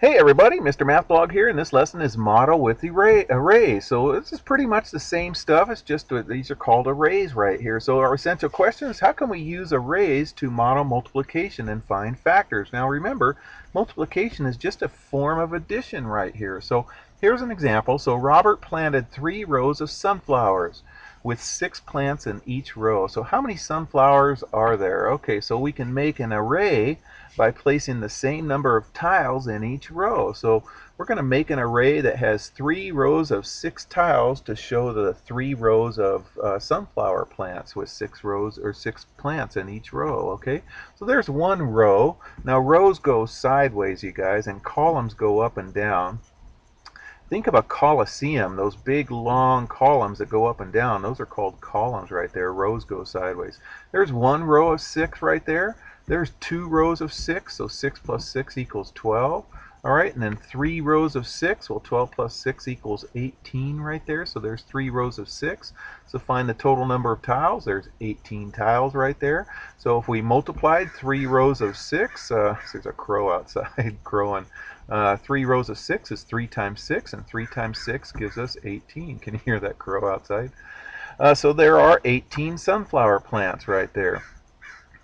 Hey everybody, Mrmathblog here, and this lesson is model with arrays. So this is pretty much the same stuff, it's just these are called arrays right here. So our essential question is, how can we use arrays to model multiplication and find factors? Now remember, multiplication is just a form of addition right here. So here's an example. So Robert planted 3 rows of sunflowers with 6 plants in each row. So how many sunflowers are there? Okay, so we can make an array by placing the same number of tiles in each row. So we're going to make an array that has 3 rows of 6 tiles to show the 3 rows of sunflower plants with 6 rows or 6 plants in each row. Okay, so there's one row. Now rows go sideways, you guys, and columns go up and down. Think of a coliseum, those big long columns that go up and down. Those are called columns right there. Rows go sideways. There's one row of 6 right there. There's 2 rows of 6, so 6 plus 6 equals 12. All right, and then 3 rows of 6. Well, 12 plus 6 equals 18 right there. So there's 3 rows of 6. So find the total number of tiles. There's 18 tiles right there. So if we multiplied 3 rows of 6, there's a crow outside crowing. 3 rows of 6 is 3 times 6, and 3 times 6 gives us 18. Can you hear that crow outside? So there are 18 sunflower plants right there.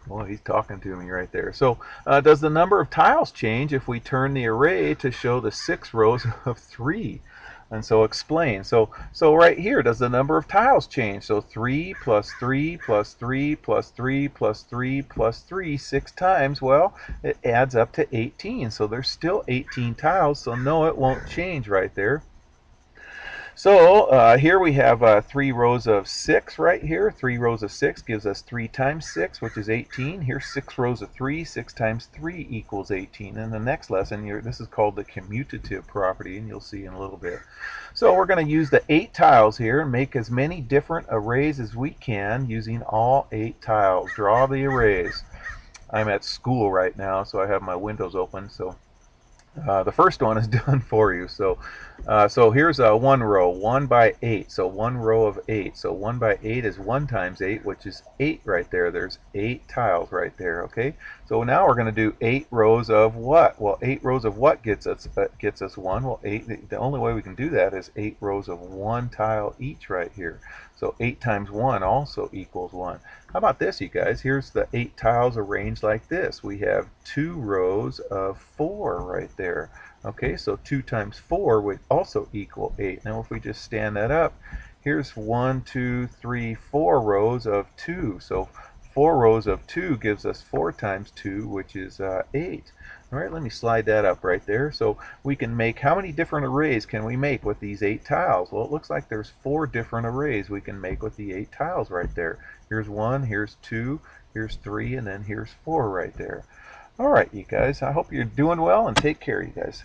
Well, he's talking to me right there. So does the number of tiles change if we turn the array to show the 6 rows of 3? And so explain. So right here, does the number of tiles change? So 3 plus 3 plus 3 plus 3 plus 3 plus 3 6 times. Well, it adds up to 18. So there's still 18 tiles. So no, it won't change right there. So here we have 3 rows of 6 right here. 3 rows of 6 gives us 3 times 6, which is 18. Here's 6 rows of 3. 6 times 3 equals 18. In the next lesson, this is called the commutative property, and you'll see in a little bit. So we're going to use the 8 tiles here and make as many different arrays as we can using all 8 tiles. Draw the arrays. I'm at school right now, so I have my windows open. So the first one is done for you. So here's one row, 1 by 8. So one row of 8. So 1 by 8 is 1 times 8, which is 8 right there. There's 8 tiles right there. Okay. So now we're going to do 8 rows of what? Well, 8 rows of what gets us 1? Well, 8. The only way we can do that is 8 rows of 1 tile each right here. So 8 times 1 also equals 1. How about this, you guys? Here's the 8 tiles arranged like this. We have 2 rows of 4 right there. Okay, so 2 times 4 would also equal 8. Now if we just stand that up, here's 1, 2, 3, 4 rows of 2. So 4 rows of 2 gives us 4 times 2, which is 8. All right, let me slide that up right there. So we can make, how many different arrays can we make with these 8 tiles? Well, it looks like there's 4 different arrays we can make with the 8 tiles right there. Here's 1, here's 2, here's 3, and then here's 4 right there. All right, you guys, I hope you're doing well, and take care, you guys.